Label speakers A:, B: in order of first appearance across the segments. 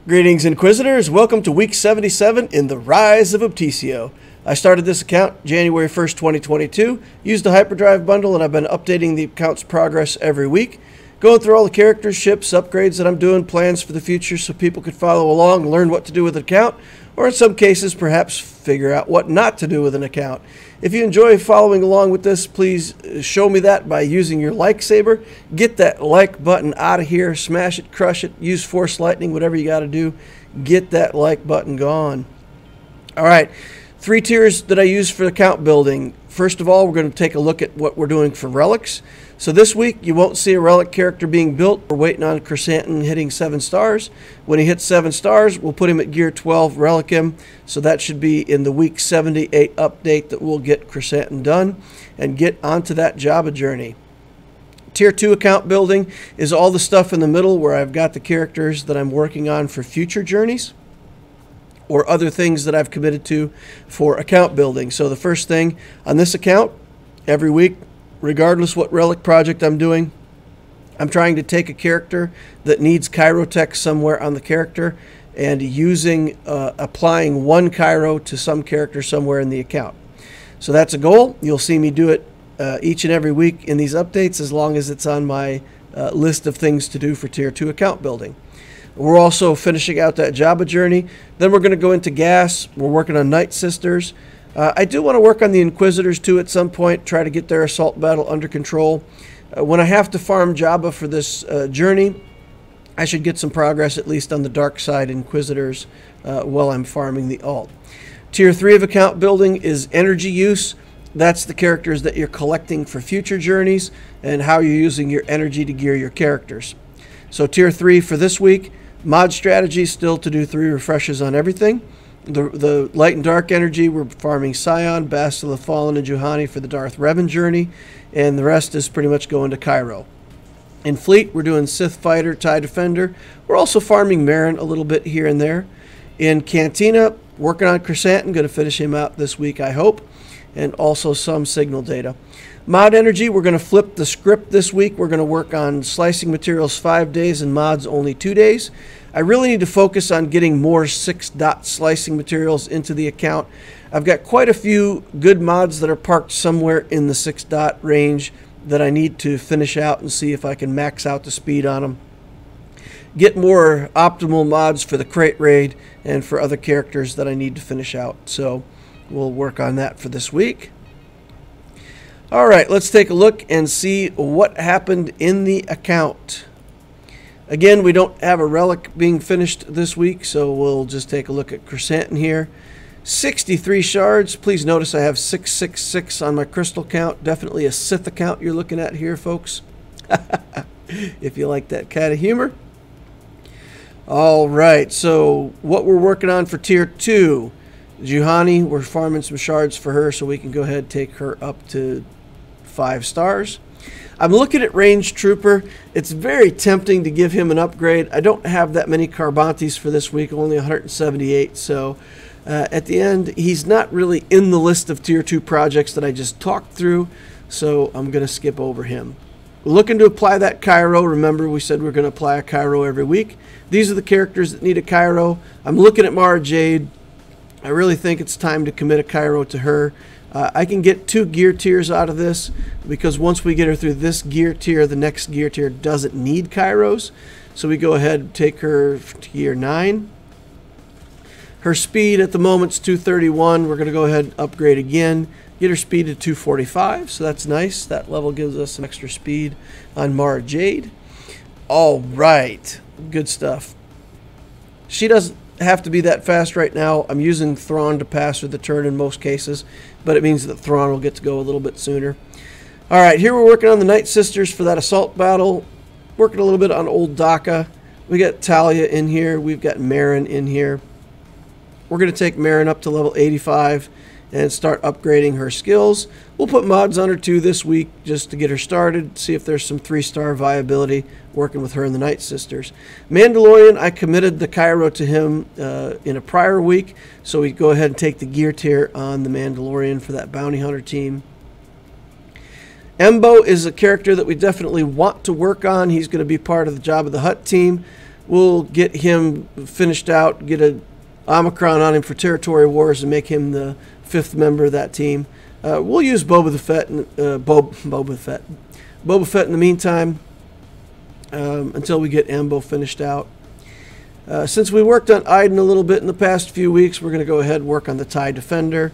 A: Greetings, Inquisitors. Welcome to week 77 in the Rise of Obticeo. I started this account January 1st, 2022, used the hyperdrive bundle, and I've been updating the account's progress every week, going through all the characters, ships, upgrades that I'm doing, plans for the future so people could follow along, learn what to do with an account, or in some cases, perhaps figure out what not to do with an account. If you enjoy following along with this, please show me that by using your like saber. Get that like button out of here, smash it, crush it, use force lightning, whatever you got to do. Get that like button gone. All right, 3 tiers that I use for account building. First of all, we're going to take a look at what we're doing for relics. So this week, you won't see a relic character being built. We're waiting on Krrsantan hitting 7 stars. When he hits 7 stars, we'll put him at gear 12, relic him. So that should be in the week 78 update that we'll get Krrsantan done and get onto that Jabba journey. Tier 2 account building is all the stuff in the middle where I've got the characters that I'm working on for future journeys or other things that I've committed to for account building. So the first thing on this account, every week, regardless what relic project I'm doing, I'm trying to take a character that needs chirotech somewhere on the character and applying 1 chiro to some character somewhere in the account. So that's a goal. You'll see me do it each and every week in these updates as long as it's on my list of things to do for Tier 2 account building. We're also finishing out that Jabba journey. Then we're going to go into gas. We're working on Nightsisters. I do want to work on the Inquisitors too at some point, try to get their assault battle under control. When I have to farm Jabba for this journey, I should get some progress at least on the dark side Inquisitors while I'm farming the alt. Tier 3 of account building is energy use. That's the characters that you're collecting for future journeys and how you're using your energy to gear your characters. So Tier 3 for this week, mod strategy still to do 3 refreshes on everything. The light and dark energy, we're farming Scion, Bast of the Fallen, and Juhani for the Darth Revan journey, and the rest is pretty much going to Cairo. In Fleet, we're doing Sith Fighter, TIE Defender. We're also farming Marin a little bit here and there. In Cantina, working on Krrsantan, going to finish him out this week, I hope, and also some signal data. Mod energy, we're going to flip the script this week. We're going to work on slicing materials 5 days and mods only 2 days. I really need to focus on getting more 6-dot slicing materials into the account. I've got quite a few good mods that are parked somewhere in the 6-dot range that I need to finish out and see if I can max out the speed on them. Get more optimal mods for the crate raid and for other characters that I need to finish out. So we'll work on that for this week. All right, let's take a look and see what happened in the account. Again, we don't have a relic being finished this week, so we'll just take a look at Krrsantan here. 63 shards. Please notice I have 666 on my crystal count. Definitely a Sith account you're looking at here, folks. If you like that kind of humor. All right, so what we're working on for Tier 2. Juhani, we're farming some shards for her so we can go ahead and take her up to 5 stars. I'm looking at Range Trooper. It's very tempting to give him an upgrade. I don't have that many Carbantes for this week, only 178. So at the end, he's not really in the list of Tier 2 projects that I just talked through. So I'm going to skip over him. We're looking to apply that Chiro. Remember, we said we're going to apply a Chiro every week. These are the characters that need a Chiro. I'm looking at Mara Jade. I really think it's time to commit a Chiro to her. I can get 2 gear tiers out of this because once we get her through this gear tier, the next gear tier doesn't need Chiros. So we go ahead and take her to gear 9. Her speed at the moment is 231. We're going to go ahead and upgrade again. Get her speed to 245, so that's nice. That level gives us some extra speed on Mara Jade. All right, good stuff. She doesn't have to be that fast right now. I'm using Thrawn to pass her the turn in most cases, but it means that Thrawn will get to go a little bit sooner. All right, here we're working on the Nightsisters for that assault battle. Working a little bit on Old Daka. We got Talia in here. We've got Marin in here. We're going to take Marin up to level 85 and start upgrading her skills. We'll put mods on her too this week just to get her started, see if there's some 3-star viability working with her and the Nightsisters. Mandalorian, I committed the Chiro to him in a prior week, so we go ahead and take the gear tier on the Mandalorian for that bounty hunter team. Embo is a character that we definitely want to work on. He's going to be part of the Jabba the Hutt team. we'll get him finished out, get a Omicron on him for Territory Wars, and make him the 5th member of that team. We'll use Boba Fett in the meantime until we get Ambo finished out. Since we worked on Iden a little bit in the past few weeks, we're going to go ahead and work on the TIE Defender.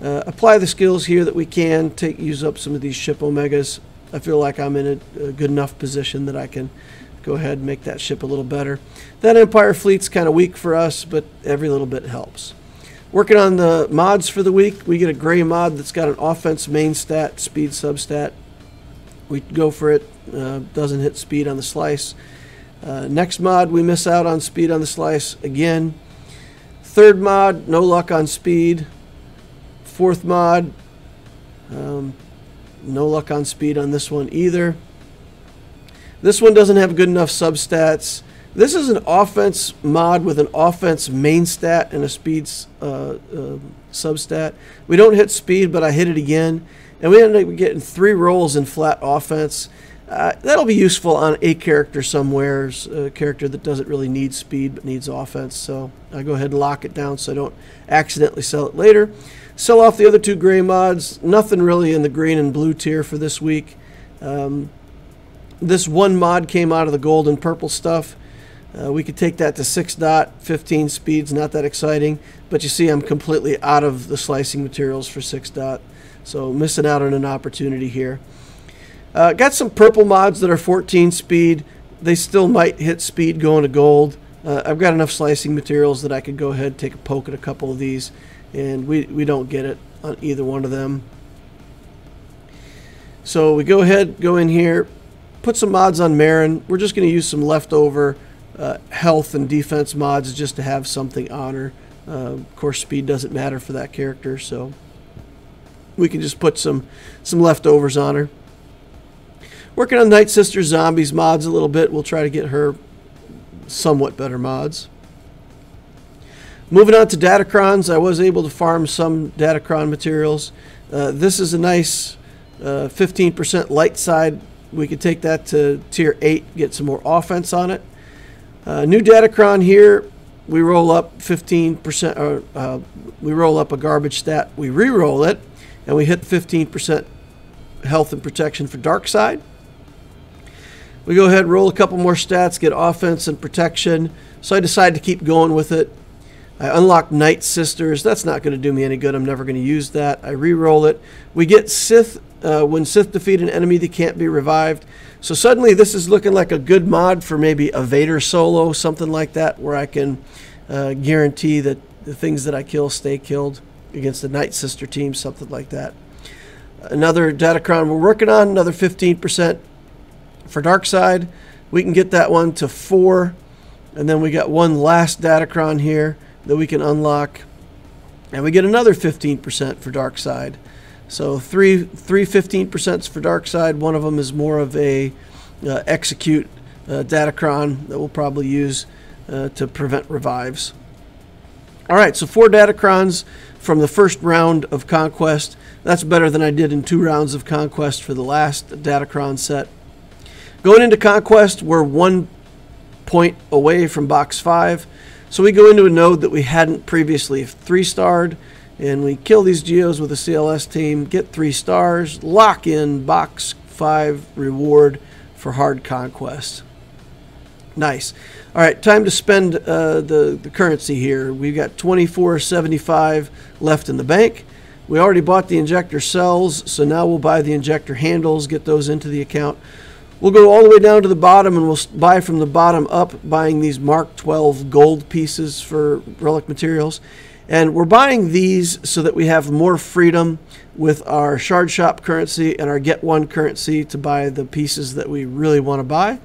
A: Apply the skills here that we can, use up some of these ship Omegas. I feel like I'm in a good enough position that I can go ahead and make that ship a little better. That Empire fleet's kind of weak for us, but every little bit helps. Working on the mods for the week, we get a gray mod that's got an offense main stat, speed substat. We go for it, doesn't hit speed on the slice. Next mod, we miss out on speed on the slice again. Third mod, no luck on speed. Fourth mod, no luck on speed on this one either. This one doesn't have good enough substats. This is an offense mod with an offense main stat and a speed substat. We don't hit speed, but I hit it again. And we ended up getting 3 rolls in flat offense. That'll be useful on a character somewhere, a character that doesn't really need speed but needs offense. So I go ahead and lock it down so I don't accidentally sell it later. Sell off the other 2 gray mods. Nothing really in the green and blue tier for this week. This one mod came out of the gold and purple stuff. We could take that to 6 dot, 15 speeds, not that exciting. But you see I'm completely out of the slicing materials for 6 dot. So missing out on an opportunity here. Got some purple mods that are 14 speed. They still might hit speed going to gold. I've got enough slicing materials that I could go ahead and take a poke at a couple of these. And we don't get it on either one of them. So we go ahead, go in here, put some mods on Marin. We're just going to use some leftover health and defense mods just to have something on her. Of course, speed doesn't matter for that character, so we can just put some leftovers on her. Working on Nightsisters Zombies mods a little bit. We'll try to get her somewhat better mods. Moving on to Datacrons, I was able to farm some Datacron materials. This is a nice 15% light side. We could take that to tier 8, get some more offense on it. New Datacron here, we roll up 15%, we roll up a garbage stat, we re-roll it, and we hit 15% health and protection for dark side. We go ahead and roll a couple more stats, get offense and protection. So I decided to keep going with it. I unlock Nightsisters. That's not going to do me any good. I'm never going to use that. I re-roll it. We get Sith. When Sith defeat an enemy, they can't be revived. So suddenly this is looking like a good mod for maybe a Vader solo, something like that, where I can guarantee that the things that I kill stay killed against the Nightsister team, something like that. Another Datacron we're working on, another 15% for dark side. We can get that one to 4. And then we got one last Datacron here that we can unlock. And we get another 15% for dark side. So three 15% for dark side. One of them is more of a execute Datacron that we'll probably use to prevent revives. All right, so 4 Datacrons from the first round of Conquest. That's better than I did in 2 rounds of Conquest for the last Datacron set. Going into Conquest, we're 1 point away from box 5. So we go into a node that we hadn't previously 3-starred, and we kill these Geos with a CLS team, get 3 stars, lock in box 5 reward for hard Conquest. Nice. All right, time to spend the currency here. We've got 24.75 left in the bank. We already bought the injector cells, so now we'll buy the injector handles, get those into the account. We'll go all the way down to the bottom, and we'll buy from the bottom up, buying these Mark 12 gold pieces for relic materials. And we're buying these so that we have more freedom with our Shard Shop currency and our Get One currency to buy the pieces that we really want to buy.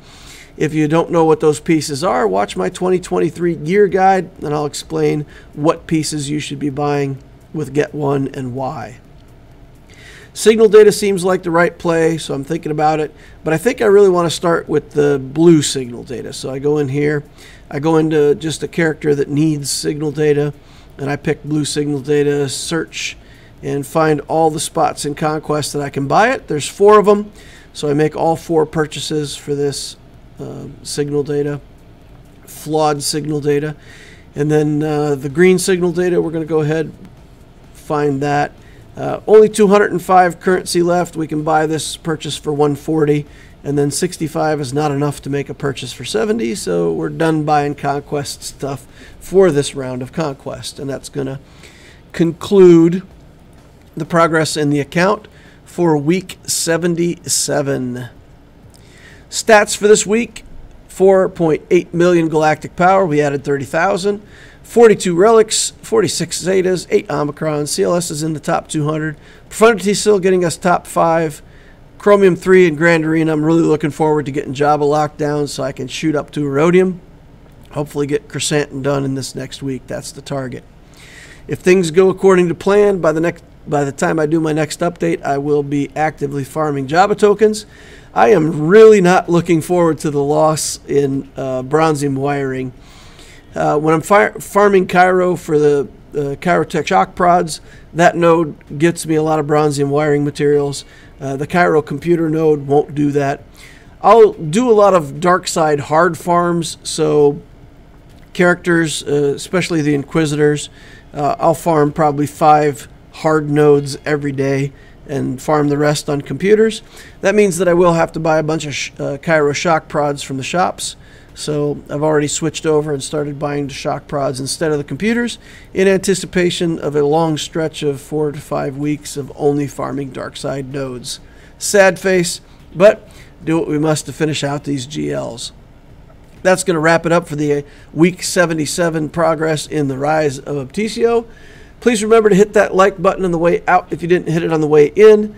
A: If you don't know what those pieces are, watch my 2023 gear guide, and I'll explain what pieces you should be buying with Get One and why. Signal data seems like the right play, so I'm thinking about it. But I think I really want to start with the blue signal data. So I go in here, I go into just a character that needs signal data, and I pick blue signal data, search, and find all the spots in Conquest that I can buy it. There's 4 of them, so I make all 4 purchases for this signal data. flawed signal data. And then the green signal data, we're going to go ahead, find that. Only 205 currency left. We can buy this purchase for 140, and then 65 is not enough to make a purchase for 70, so we're done buying Conquest stuff for this round of Conquest. And that's going to conclude the progress in the account for week 77. Stats for this week: 4.8 million galactic power. We added 30,000. 42 relics, 46 zetas, 8 omicrons. CLS is in the top 200. Profundity still getting us top 5. Chromium 3 and Grand Arena. I'm really looking forward to getting Jabba locked down so I can shoot up to Erodium. Hopefully get Krrsantan done in this next week. That's the target. If things go according to plan, by the time I do my next update, I will be actively farming Jabba tokens. I am really not looking forward to the loss in bronzium wiring. When I'm farming Cairo for the Kyrotech shock prods, that node gets me a lot of bronzium wiring materials. The Cairo computer node won't do that. I'll do a lot of dark side hard farms, so characters, especially the Inquisitors, I'll farm probably 5 hard nodes every day and farm the rest on computers. That means that I will have to buy a bunch of Cairo shock prods from the shops. So I've already switched over and started buying the shock prods instead of the computers in anticipation of a long stretch of 4 to 5 weeks of only farming dark side nodes. Sad face, but do what we must to finish out these GLs. That's going to wrap it up for the week 77 progress in the Rise of Obticeo. Please remember to hit that like button on the way out if you didn't hit it on the way in.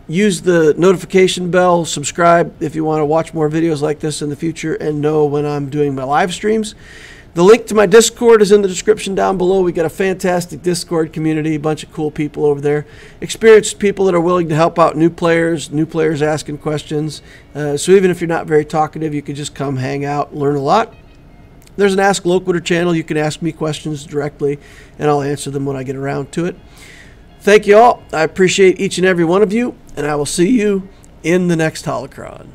A: Use the notification bell, subscribe if you want to watch more videos like this in the future and know when I'm doing my live streams. The link to my Discord is in the description down below. We got a fantastic Discord community, a bunch of cool people over there. Experienced people that are willing to help out new players asking questions. So even if you're not very talkative, you can just come hang out, learn a lot. There's an Ask Loquitur channel. You can ask me questions directly, and I'll answer them when I get around to it. Thank you all. I appreciate each and every one of you, and I will see you in the next holocron.